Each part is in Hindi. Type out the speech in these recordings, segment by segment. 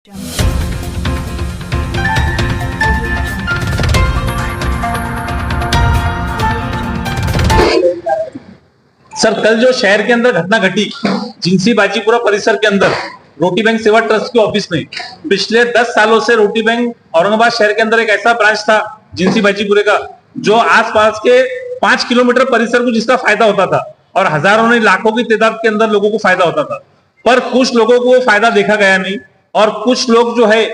सर, कल जो शहर के अंदर घटना घटी जिंसी बाजीपुरा परिसर के अंदर रोटी बैंक सेवा ट्रस्ट के ऑफिस में, पिछले 10 सालों से रोटी बैंक औरंगाबाद शहर के अंदर एक ऐसा ब्रांच था जिंसी बाजीपुरे का, जो आसपास के 5 किलोमीटर परिसर को जिसका फायदा होता था और हजारों ने लाखों की तादाद के अंदर लोगों को फायदा होता था। पर कुछ लोगों को वो फायदा देखा गया नहीं और कुछ लोग जो है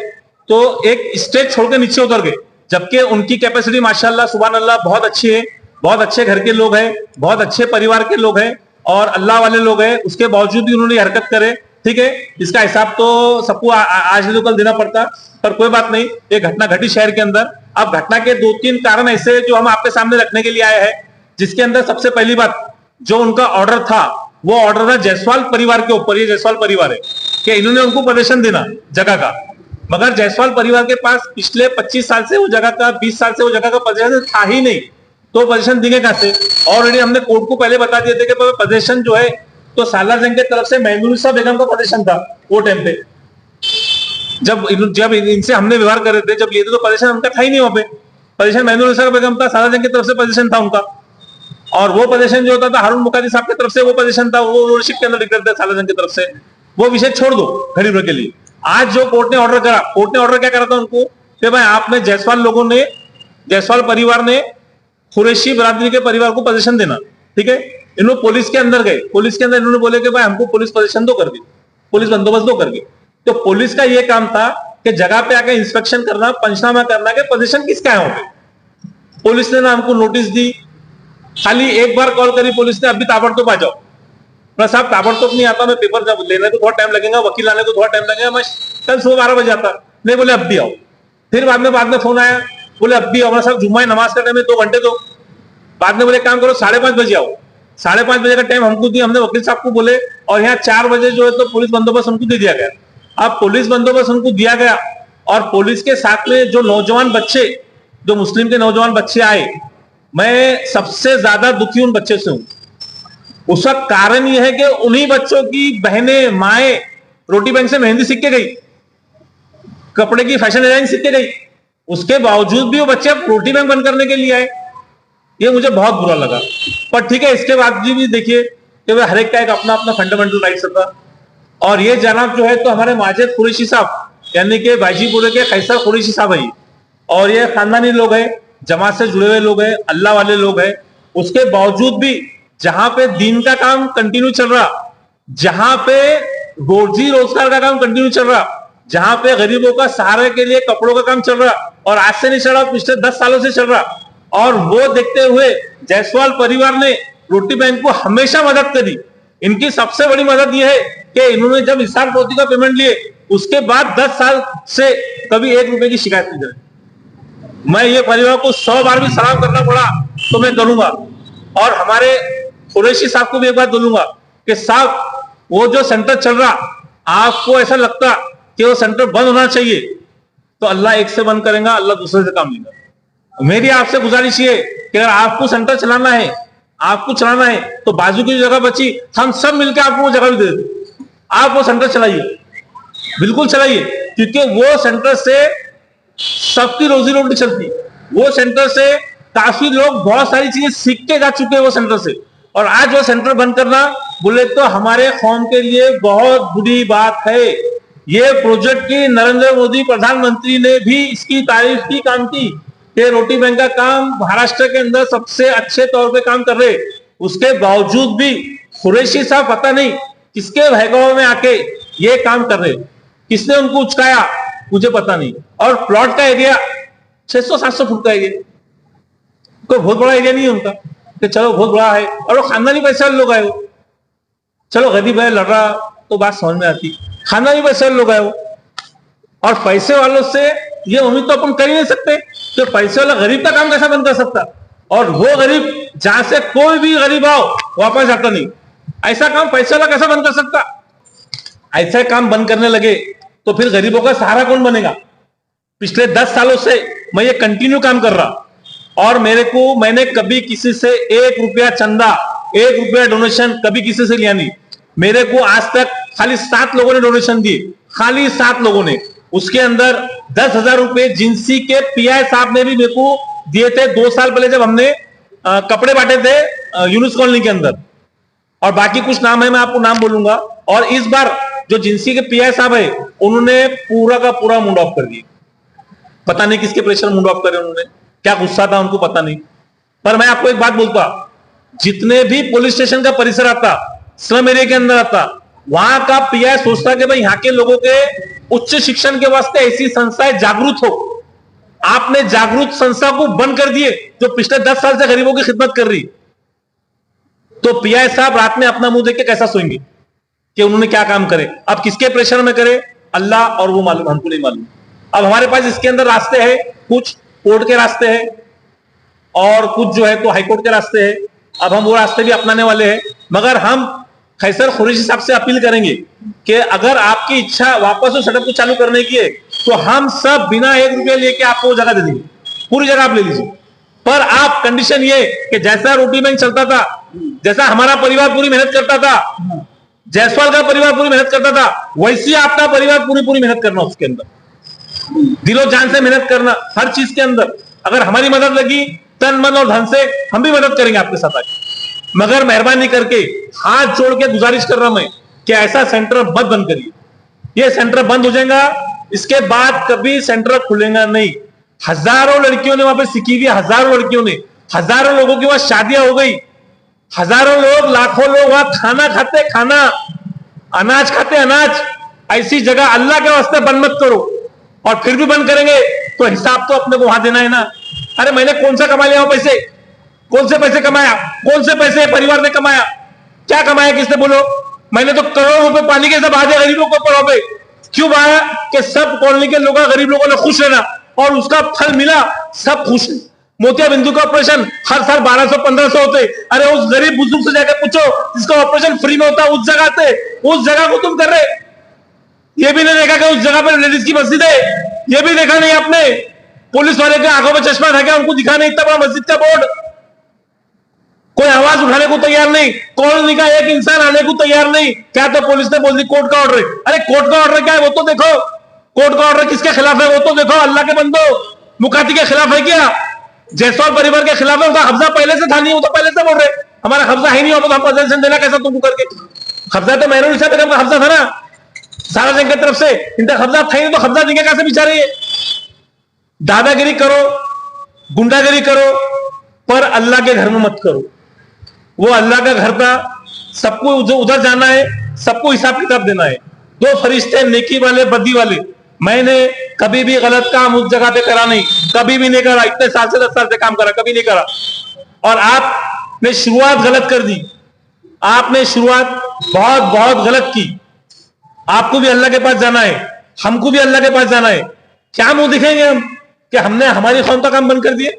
तो एक स्टेज छोड़कर नीचे उतर गए, जबकि उनकी कैपेसिटी माशाल्लाह सुभान अल्लाह बहुत अच्छी है, बहुत अच्छे घर के लोग हैं, बहुत अच्छे परिवार के लोग हैं और अल्लाह वाले लोग हैं। उसके बावजूद भी उन्होंने हरकत करे, ठीक है, इसका हिसाब तो सबको आज नहीं तो कल देना पड़ता, पर कोई बात नहीं। ये घटना घटी शहर के अंदर। अब घटना के 2-3 कारण ऐसे जो हम आपके सामने रखने के लिए आए हैं, जिसके अंदर सबसे पहली बात, जो उनका ऑर्डर था वो ऑर्डर था जायसवाल परिवार के ऊपर। ये जायसवाल परिवार है कि इन्होंने उनको पोजीशन देना जगह का, मगर जायसवाल परिवार के पास पिछले 25 साल से वो जगह का, 20 साल से वो जगह का पोजीशन था ही नहीं, तो पोजीशन देंगे कहां से? ऑलरेडी हमने कोर्ट को पहले बता दिए थे कि पोजीशन जो है तो सालार जंग की तरफ से महमूदुन्निसा बेगम का पोजीशन था वो टाइम पे, जब इनसे हमने व्यवहार कर रहे थे, जब ये थे तो पोजीशन उनका था ही नहीं वहां पे। पोजीशन महमूदुन्निसा बेगम था, सालार जंग की तरफ से पोजीशन था उनका, और वो पोजीशन जो होता था हारून मुकादी साहब की तरफ से वो पोजीशन था, वो ओनरशिप के अंदर डिक्लेयर था सालार जंग की तरफ से। वो विषय छोड़ दो घड़ी भर के लिए। आज जो कोर्ट ने ऑर्डर करा, कोर्ट ने ऑर्डर क्या करा था उनको कि भाई आपने जायसवाल लोगों ने, जायसवाल परिवार ने कुरैशी बरादरी के परिवार को पोजीशन देना, ठीक है। इन्होंने पुलिस के अंदर गए, पुलिस के अंदर इन्होंने बोले कि भाई हमको पुलिस पोजीशन दो करके, पुलिस बंदोबस्त दो करके। तो पुलिस का ये काम था कि जगह पे आके इंस्पेक्शन करना, पंचनामा करना कि पोजीशन किसका है वहां पे। पुलिस ने ना हमको नोटिस दी, खाली एक बार कॉल करी पुलिस ने, अभी ताबड़तोब आ जाओ। साहब ताबड़तोब नहीं आता, मैं पेपर जब लेने को थोड़ा टाइम लगेगा, वकील आने को थोड़ा टाइम लगेगा, मैं कल सुबह 12 बजे आता। नहीं, बोले अब भी आओ। फिर बाद में फोन आया, बोले अब भी आओ। साहब जुम्मा नमाज का टाइम है, 2 घंटे दो। बाद में बोले काम करो 5:30 बजे आओ। 5:30 बजे का टाइम हमको दिया, हमने वकील साहब को बोले, और यहाँ 4 बजे जो है तो पुलिस बंदोबस्त हमको दे दिया गया। अब पुलिस बंदोबस्त हमको दिया गया और पुलिस के साथ में जो नौजवान बच्चे, जो मुस्लिम के नौजवान बच्चे आए, मैं सबसे ज्यादा दुखी उन बच्चे से हूं। उसका कारण यह है कि उन्हीं बच्चों की बहनें, माएं रोटी बैंक से मेहंदी सीख के गई, कपड़े की फैशन डिजाइन सीख के गई, उसके बावजूद भी वो बच्चे अब रोटी बैंक बंद करने के लिए आए। ये मुझे बहुत बुरा लगा। पर ठीक है, इसके बाद भी देखिए कि हर एक का एक अपना अपना फंडामेंटल राइट्स होता। और ये जनाब जो है तो हमारे माजिद कुरैशी साहब, यानी कि बाजीपुरे के कैसर कुरैशी साहब है, और ये खानदानी लोग हैं, जमात से जुड़े हुए लोग हैं, अल्लाह वाले लोग हैं। उसके बावजूद भी जहां पे दीन का काम कंटिन्यू चल रहा, जहां पे रोजी रोजगार का काम कंटिन्यू चल रहा, जहां पे गरीबों का सहारे के लिए कपड़ों का काम चल रहा, और आज से नहीं चल रहा, पिछले 10 सालों से चल रहा, और वो देखते हुए जायसवाल परिवार ने रोटी बैंक को हमेशा मदद करी। इनकी सबसे बड़ी मदद यह है कि इन्होंने जब हिसार पोती का पेमेंट लिए, उसके बाद 10 साल से कभी 1 रुपए की शिकायत नहीं करी। मैं ये परिवार को 100 बार भी सलाम करना पड़ा तो मैं करूंगा। और हमारे कुरैशी साहब को भी एक बात बोलूंगा कि साहब, वो जो सेंटर चल रहा, आपको ऐसा लगता कि वो सेंटर बंद होना चाहिए, तो अल्लाह एक से बंद करेगा, अल्लाह दूसरे से काम लेगा। मेरी आपसे गुजारिश ये कि अगर आपको सेंटर चलाना है, आपको चलाना है, तो बाजू की जो जगह बची, हम सब मिलकर आपको वो जगह भी दे देते, आप वो सेंटर चलाइए, बिल्कुल चलाइए, क्योंकि वो सेंटर से सबकी रोजी रोटी चलती। वो सेंटर से काफी लोग बहुत सारी चीजें सीख के जा चुके हैं वो सेंटर से, और आज वो सेंटर बंद करना बोले तो हमारे कौम के लिए बहुत बुरी बात है। ये प्रोजेक्ट की नरेंद्र मोदी प्रधानमंत्री ने भी इसकी तारीफ की, काम की कि रोटी बैंक का काम महाराष्ट्र के अंदर सबसे अच्छे तौर पे काम कर रहे। उसके बावजूद भी कुरैशी साहब पता नहीं किसके भयगाव में आके ये काम कर रहे, किसने उनको उचकाया मुझे पता नहीं। और प्लॉट का एरिया 600-700 फुट का एरिया, कोई बहुत बड़ा एरिया नहीं है उनका कि चलो बहुत बड़ा है, और वो खानदानी पैसे वाले लोग आए हो। चलो गरीब है, लड़ रहा तो बात समझ में आती, खानदानी पैसे वाले लोग आए हो, और पैसे वालों से ये उम्मीद तो अपन कर ही नहीं सकते कि पैसे वाला गरीब का काम कैसा बंद कर सकता, और वो गरीब जहां से कोई भी गरीब आओ वापस आता नहीं, ऐसा काम पैसे वाला कैसा बंद कर सकता? ऐसा काम बंद करने लगे तो फिर गरीबों का सहारा कौन बनेगा? पिछले 10 सालों से मैं ये कंटिन्यू काम कर रहा, और मैंने कभी किसी से 1 रुपया चंदा, 1 रुपया डोनेशन कभी किसी से लिया नहीं। मेरे को आज तक खाली 7 लोगों ने डोनेशन दिए, खाली 7 लोगों ने, उसके अंदर 10,000 रुपए जिंसी के पीआई साहब ने भी मेरे को दिए थे 2 साल पहले, जब हमने कपड़े बांटे थे यूनुस कॉलोनी के अंदर। और बाकी कुछ नाम है, मैं आपको नाम बोलूंगा। और इस बार जो जिंसी के पीआई साहब है, उन्होंने पूरा का पूरा मूड ऑफ कर दिया। पता नहीं किसके प्रेशर मूड ऑफ करे उन्होंने, क्या गुस्सा था उनको पता नहीं। पर मैं आपको एक बात बोलता, जितने भी पुलिस स्टेशन का परिसर आता, स्लम एरिया के अंदर आता, वहां का पीआई सोचता कि भाई यहाँ के लोगों के उच्च शिक्षण के वास्ते ऐसी संस्थाएं जागरूक हो। आपने जागरूक संस्था को बंद कर दिए जो पिछले 10 साल से गरीबों की खिदमत कर रही। तो पीआई साहब रात में अपना मुंह देख के कैसा सोएंगे कि उन्होंने क्या काम करे। अब किसके प्रेशर में करे अल्लाह और वो मालूम, हमको नहीं मालूम। अब हमारे पास इसके अंदर रास्ते हैं, कुछ कोर्ट के रास्ते हैं और कुछ जो है तो हाईकोर्ट के रास्ते हैं। अब हम वो रास्ते भी अपनाने वाले हैं, मगर हम खैसर कुरैशी साहब से अपील करेंगे कि अगर आपकी इच्छा वापस उस सड़क को चालू करने की है तो हम सब बिना 1 रुपया लेके आपको वो जगह दे देंगे, पूरी जगह आप ले लीजिए। पर आप कंडीशन ये कि जैसा रोटी बैंक चलता था, जैसा हमारा परिवार पूरी मेहनत करता था, जायसवाल का परिवार पूरी मेहनत करता था, वैसी आपका परिवार पूरी मेहनत करना, उसके अंदर दिलो जान से मेहनत करना, हर चीज के अंदर। अगर हमारी मदद लगी तन मन और धन से, हम भी मदद करेंगे आपके साथ आगे। मगर मेहरबानी करके हाथ जोड़ के गुजारिश कर रहा हूं मैं कि ऐसा सेंटर मत बंद करिए। ये सेंटर बंद हो जाएगा, इसके बाद कभी सेंटर खुलेगा नहीं। हजारों लड़कियों ने वहां पे सीखी हुई, हजारों लड़कियों ने, हजारों लोगों की वहां शादियां हो गई, हजारों लोग, लाखों लोग वहां खाना खाते खाना, अनाज खाते अनाज। ऐसी जगह अल्लाह के वास्ते बंद मत करो। और फिर भी बंद करेंगे तो हिसाब तो अपने को वहां देना है ना। अरे मैंने कौन सा कमा लिया पैसे, कौन से पैसे कमाया, कौन से पैसे परिवार ने कमाया, क्या कमाया किसने, बोलो। मैंने तो करोड़ों रुपए पानी के सब आधे गरीबों को ऊपर हो गए। क्यों बहाया कि सब कॉलोनी के लोग, गरीब लोगों ने खुश रहना, और उसका फल मिला, सब खुश है। मोतिया बिंदु का ऑपरेशन हर साल 1200-1500 होते। अरे उस गरीब बुजुर्ग से जाकर पूछो जिसका ऑपरेशन फ्री में होता, उस जगह से, उस जगह को तुम कर रहे। ये भी नहीं देखा कि उस जगह पर लेडीज की मस्जिद है, ये भी देखा नहीं आपने। पुलिस वाले के आंखों में चश्मा था क्या, उनको दिखा नहीं इतना बड़ा मस्जिद का बोर्ड। कोई आवाज उठाने को तैयार नहीं, कॉलोनी का एक इंसान आने को तैयार नहीं। क्या तो पुलिस ने बोल दी कोर्ट का ऑर्डर है। अरे कोर्ट का ऑर्डर क्या है वो तो देखो, कोर्ट का ऑर्डर किसके खिलाफ है वो तो देखो। अल्लाह के बंदो, मुकाती के खिलाफ है क्या, जायसवाल परिवार के खिलाफ है? उनका कब्जा पहले से था नहीं, वो तो पहले से बोल रहे हमारा कब्जा है नहीं, हो तो हम पोजीशन देना कैसा तुमको करके। कब्जा तो मैंने बेगम का कब्जा था ना सारा जंग की तरफ से, इनका कब्जा था ही नहीं, तो कब्जा देंगे कैसे बेचारे। दादागिरी करो, गुंडागिरी करो, पर अल्लाह के घर में मत करो। वो अल्लाह का घर था, सबको उधर जाना है, सबको हिसाब किताब देना है। 2 फरिश्ते, नेकी वाले बद्दी वाले। मैंने कभी भी गलत काम उस जगह पे करा नहीं, कभी भी नहीं करा। इतने साल से 10 साल से काम करा, कभी नहीं करा। और आपने शुरुआत गलत कर दी, आपने शुरुआत बहुत गलत की। आपको भी अल्लाह के पास जाना है, हमको भी अल्लाह के पास जाना है। क्या मुंह दिखेंगे हम कि हमने हमारी कौम का काम बंद कर दिए।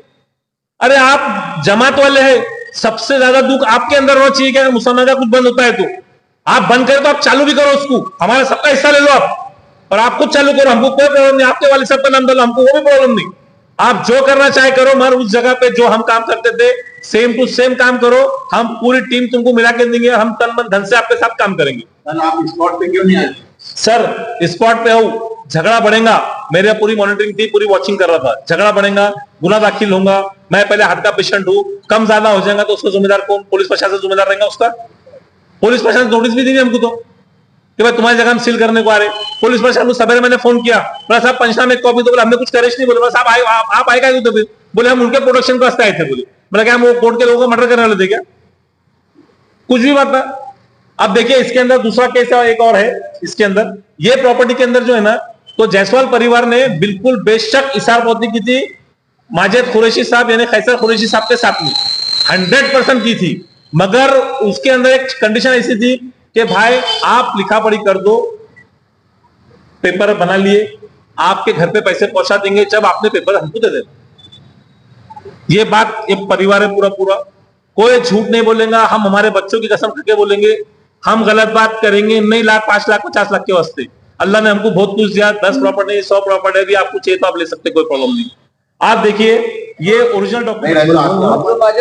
अरे आप जमात वाले हैं, सबसे ज्यादा दुख आपके अंदर होना चाहिए कि अगर मुसलमान का कुछ बंद होता है तो आप बंद करें, तो आप चालू भी करो उसको, हमारा सबका हिस्सा ले लो आप, और आप खुद चालू करो, हमको कोई प्रॉब्लम नहीं। आपके वाले सब का नाम डालो, हमको वो भी प्रॉब्लम नहीं। आप जो करना चाहे करो, मगर उस जगह पे जो हम काम करते थे सेम टू सेम काम करो। हम पूरी टीम तुमको मिला के देंगे, हम तन मन धन से आपके साथ काम करेंगे। आप स्पॉट पे क्यों नहीं आए? सर स्पॉट पे हूँ, झगड़ा बढ़ेगा, मेरे पूरी मॉनिटरिंग थी, पूरी वॉचिंग कर रहा था। झगड़ा बढ़ेगा, गुना दाखिल होगा, मैं पहले हार्ट का पेशेंट हूँ, कम ज्यादा हो जाएगा तो उसका जिम्मेदार कौन? पुलिस प्रशासन जिम्मेदार रहेगा उसका। पुलिस प्रशासन नोटिस भी देंगे हमको तो कि भाई तुम्हारी जगह हम सील करने को आ रहे। पुलिस प्रशासन को सवेरे मैंने फोन किया, बोला साहब पंचनामे एक कॉपी, तो बोले हमने कुछ करेश नहीं। बोले साहब आप आएगा तो बोले हम उनके प्रोडक्शन को वास्ते आए थे। बोले बोला क्या हम वो कोर्ट के लोगों को मर्डर करने वाले थे क्या? कुछ भी बात था। अब देखिए इसके अंदर दूसरा केस एक और है। इसके अंदर ये प्रॉपर्टी के अंदर जो है ना, तो जायसवाल परिवार ने बिल्कुल बेशक इशारबंदी की थी माजिद कुरैशी साहब यानी खैसर कुरैशी साहब के साथ में 100% की थी। मगर उसके अंदर एक कंडीशन ऐसी थी कि भाई आप लिखा पढ़ी कर दो, पेपर बना लिए, आपके घर पे पैसे पहुंचा देंगे जब आपने पेपर हमको दे देना। ये बात ये परिवार है पूरा, कोई झूठ नहीं बोलेगा। हम हमारे बच्चों की कसम खाके बोलेंगे, हम गलत बात करेंगे नहीं। 1 लाख 5 लाख 50 लाख के वास्ते अल्लाह ने हमको बहुत कुछ दिया। 10 प्रॉपर्टी 100 प्रॉपर्टी भी आपको चाहिए तो आप ले सकते, कोई प्रॉब्लम नहीं। आप देखिए ये ओरिजिनल डॉक्यूमेंट।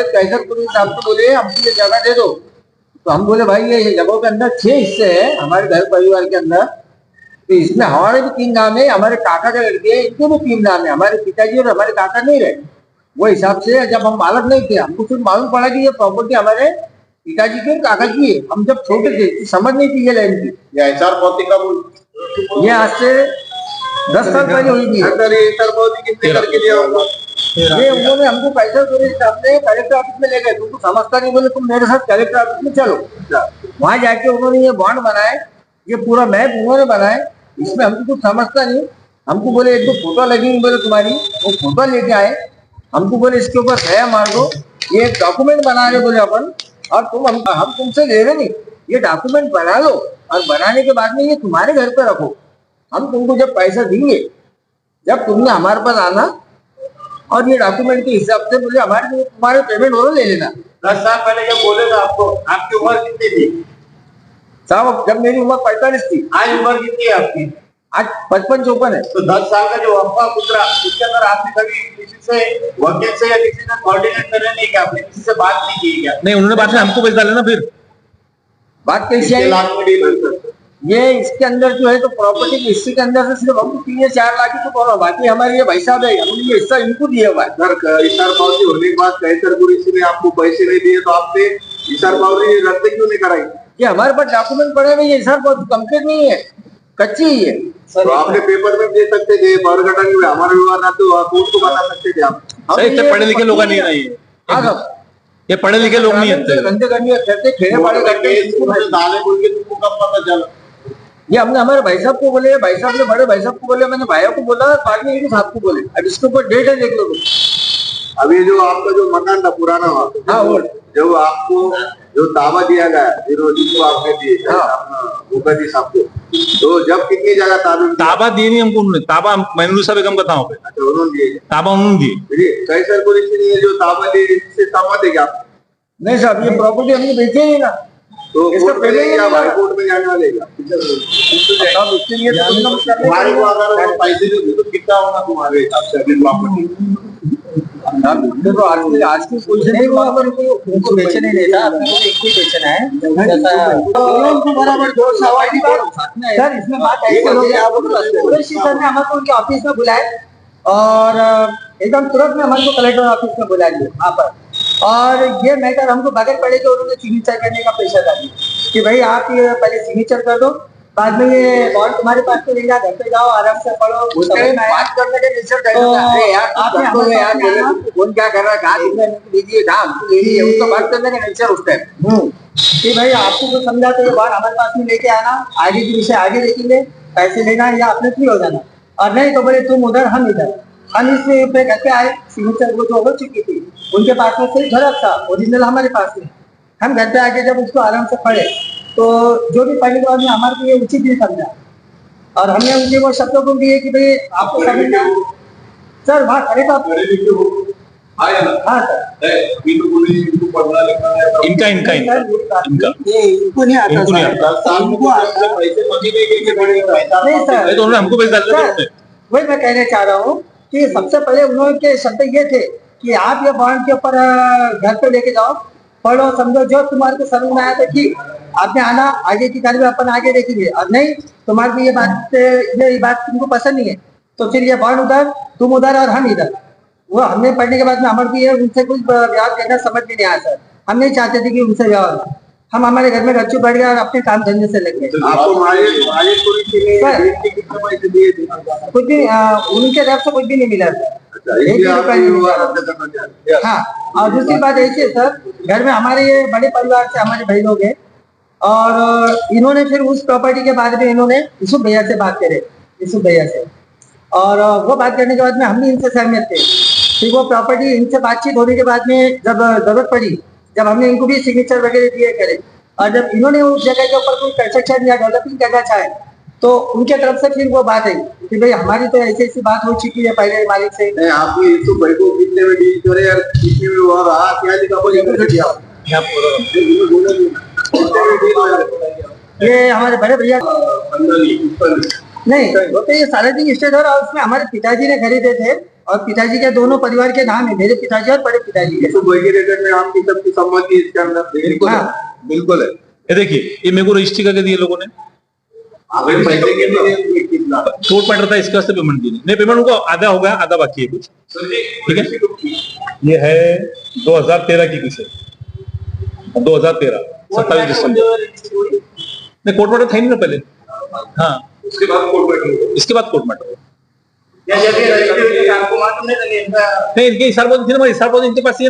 कैसर कुरैशी साहब को बोले हमको ये जगह दे दो, तो हम बोले भाई ये जगहों के अंदर 6 हिस्से है हमारे घर परिवार के अंदर, तो इसमें हमारे भी 3 नाम है, हमारे काका के लड़के हैं, इनके भी 3 नाम है, हमारे पिताजी और हमारे काका नहीं रहे। वो हिसाब से जब हम मालक नहीं थे, हमको फिर मालूम पड़ा कि ये प्रॉपर्टी हमारे पिताजी की और काका की है। हम जब छोटे थे तो समझ नहीं थी ये लाइन की। ये एचआर पावती कब ये आज से 10 साल पहले हुई थी। अंदर ये एचआर पावती कितने करके दिया होगा? ये उन्होंने हमको पैसा दे अपने कलेक्टर ऑफिस में ले गए, तुमको समझता नहीं, बोले तुम मेरे साथ कलेक्टर ऑफिस में चलो। वहां जाके उन्होंने ये बॉन्ड बनाए, ये पूरा मैप उन्होंने बनाए, इसमें हमको कुछ समझता नहीं। हमको बोले एक दो फोटो लगेंगी, बोले तुम्हारी, वो फोटो लेके आए, हमको बोले इसके ऊपर सया मार दो, ये डॉक्यूमेंट बना रहे बोले अपन, और हम तुमसे ले रहे नहीं, ये डॉक्यूमेंट बना लो और बनाने के बाद में ये तुम्हारे घर पे रखो, हम तुमको जब पैसा देंगे जब तुमने हमारे पास आना और ये डॉक्यूमेंट के हिसाब से बोले हमारे तुम्हारे पेमेंट हो ले लेना। 10 साल पहले जब बोले थे आपको, आपकी उम्र कितनी थी? साहब जब मेरी उम्र 45 थी, आज उम्र कितनी है आपकी? आज 55-54 है। तो 10 साल का जो अफवाह गुजरा उसके अंदर आपने कभी किसी से वकील से या किसी से कोऑर्डिनेट करने नहीं किया? आपने किसी से बात नहीं की क्या? नहीं, उन्होंने बाद में हमको भेज डाले ना। फिर बात कैसी कितने आई? लाख में डील हुई सर? ये इसके अंदर जो है तो प्रॉपर्टी की हिस्से के अंदर से सिर्फ हमको 3 या 4 लाख ही तो बोलो, बाकी हमारे ये भाई साहब है, हमने ये हिस्सा इनको दिया हुआ है। सर इशार पावती होने के बाद कैसर पुलिस ने आपको पैसे नहीं दिए तो आपने इशार पावती रद्द क्यों नहीं कराई? ये हमारे पास डॉक्यूमेंट पड़े हुए, ये हिसाब बहुत कंप्लीट नहीं है, कच्ची ही है। तो आपने पेपर में दे सकते थे, पावर कटांग में हमारे विवाद ना तो कोर्ट को बता सकते थे आप। सर, इतने पढ़े लिखे लोग नहीं है ये। हाँ साहब, ये पढ़े लिखे लोग नहीं है। धंधे करने करते खेड़े वाले करते, दाले बोल के तुमको कब पता चला? ये हमने हमारे भाई साहब को बोले, भाई साहब ने बड़े भाई साहब को बोले, मैंने भाइयों को बोला, बाद में साहब को बोले। अब इसके ऊपर डेट है, देख लो तुम। अभी जो आपका जो मकान था पुराना वहाँ, हाँ, वो जो आपको जो दावा दिया गया जिसको आपने दिए मुखर्जी साहब को, तो जब कितनी जगह ताबा दिए नहीं हमको उन्होंने। ताबा मैनुल साहब बेगम का था वहाँ पे। अच्छा, उन्होंने दिए? ताबा उन्होंने दिए। कैसर पुलिस ने जो ताबा दिए इससे सहमत है क्या? नहीं साहब, ये प्रॉपर्टी हमने बेची ही ना, तो इसका कोर्ट में पेमेंट या नहीं कोर्ट में जाने वाले क्या? साहब इसके लिए तो कुछ ना कुछ करने तुम्हारे को पड़ेगा। अगर वो पैसे दोगे तो कितना होगा तुम्हारे हिसाब से अगली प्रॉपर्टी? देखो आज की पोजीशन नहीं हुआ, अगर उनको बेचने नहीं देता, अपने को एक ही बेचना है। जैसा बराबर जो सवाल सर, इसमें बात ऐसी है, सर ने हमारे को उनके ऑफिस में बुलाए और एकदम तुरंत में हमारे को कलेक्टर ऑफिस में बुला लिया वहाँ पर, और ये मैटर हमको बगैर पड़े कि उन्होंने सिग्नेचर करने का प्रेशर डाल दिया कि भाई आप ये पहले सिग्नेचर कर दो, बाद में ये बॉन्ड तुम्हारे पास तो रहेगा, घर पे जाओ आराम से पढ़ो। बात करने के नेचर कौन क्या कर रहा है, कहाँ लीजिए, कहाँ हमको ले लीजिए, उसको बात करने का नेचर उसका है कि भाई आपको जो समझा तो ये बॉन्ड हमारे पास में लेके आना, आगे की विषय आगे देखेंगे, पैसे लेना या अपने फ्री हो जाना, और नहीं तो बोले तुम उधर हम इधर। हम इस पे करके आए, सिग्नेचर वो जो हो चुकी थी उनके पास में सिर्फ झलक था, ओरिजिनल हमारे पास में। हम घर पे आके जब उसको आराम से पढ़े तो जो भी पढ़ने के बाद में हमारे को ये उचित नहीं समझा, और हमने उनके वो शब्दों को दिए कि भाई आपको समझना सर वहाँ खड़े तो हाँ सर, इनका इनका इनका इनका ये इनको नहीं आता, इनको नहीं आता। इनको आता पैसे मनी नहीं नहीं सर। तो उन्होंने हमको भेज डाले थे उन्होंने। वही मैं कहना चाह रहा हूँ कि सबसे पहले उन्होंने के शब्द ये थे कि आप ये बॉन्ड के ऊपर घर पे लेके जाओ, पढ़ो समझो, जो तुम्हारे को समझ में आया तो ठीक, आपने आना, आगे की कार्य अपन आगे देखेंगे, और नहीं तुम्हारे को ये बात तुमको पसंद नहीं है तो फिर ये बॉन्ड उधर, तुम उधर और हम इधर। वो हमने पढ़ने के बाद में हमारे को ये उनसे कुछ ब्याज देना समझ में नहीं आया सर, हम नहीं चाहते थे कि उनसे ब्याज हो, हम हमारे घर में गच्चू बैठ गए और अपने काम धंधे से लग गए। कुछ भी उनके तरफ से कुछ भी नहीं मिला सर, एक भी रुपया नहीं मिला। हाँ, और दूसरी बात ऐसी है सर, घर में हमारे ये बड़े परिवार से हमारे भाई लोग हैं, और इन्होंने फिर उस प्रॉपर्टी के बाद में इन्होंने यूसुफ भैया से बात करे, यूसुफ भैया से, और वो बात करने के बाद में हम भी इनसे सहमत थे। फिर वो प्रॉपर्टी इनसे बातचीत होने के बाद में जब जरूरत पड़ी, जब हमने इनको भी सिग्नेचर वगैरह दिए करे, और जब इन्होंने उस जगह के ऊपर कोई कंस्ट्रक्शन या डेवलपिंग करना चाहे तो उनके तरफ से फिर वो बात है कि भाई हमारी तो ऐसी ऐसी बात हो चुकी है पहले मालिक से। नहीं, आपने यूसुफ भाई को कितने में डील करे यार, कितने में वो रहा क्या लिखा बोल ये हमारे बड़े भैया नहीं वो तो ये सारा दिन स्टेट हो रहा, उसमें हमारे पिताजी ने खरीदे थे, और पिताजी के दोनों परिवार के नाम है, मेरे पिताजी और बड़े पिताजी के। यूसुफ भाई के रेकर्ड में आपकी सबकी सम्मति इसके अंदर? बिल्कुल है, बिल्कुल है। ये देखिए, ये मेरे को रजिस्ट्री करके दिए लोगों ने, अभी पैसे के लिए 21 लाख कोर्ट मैटर था, इसके वास्ते पेमेंट दी नहीं। पेमेंट उनको आधा हो गया, आधा बाकी है कुछ। सर जी ठीक है, ये है 2013 की कुछ है, 2013 27 दिसंबर। नहीं, कोर्ट मैटर था ही नहीं ना पहले। हाँ, उसके बाद कोर्ट मैटर, इसके बाद कोर्ट मैटर। या जब ये रजिस्ट्री हुई आपको मालूम नहीं था कि इनका नहीं, इनके हिसाब थी ना, इनके पास ही है ना।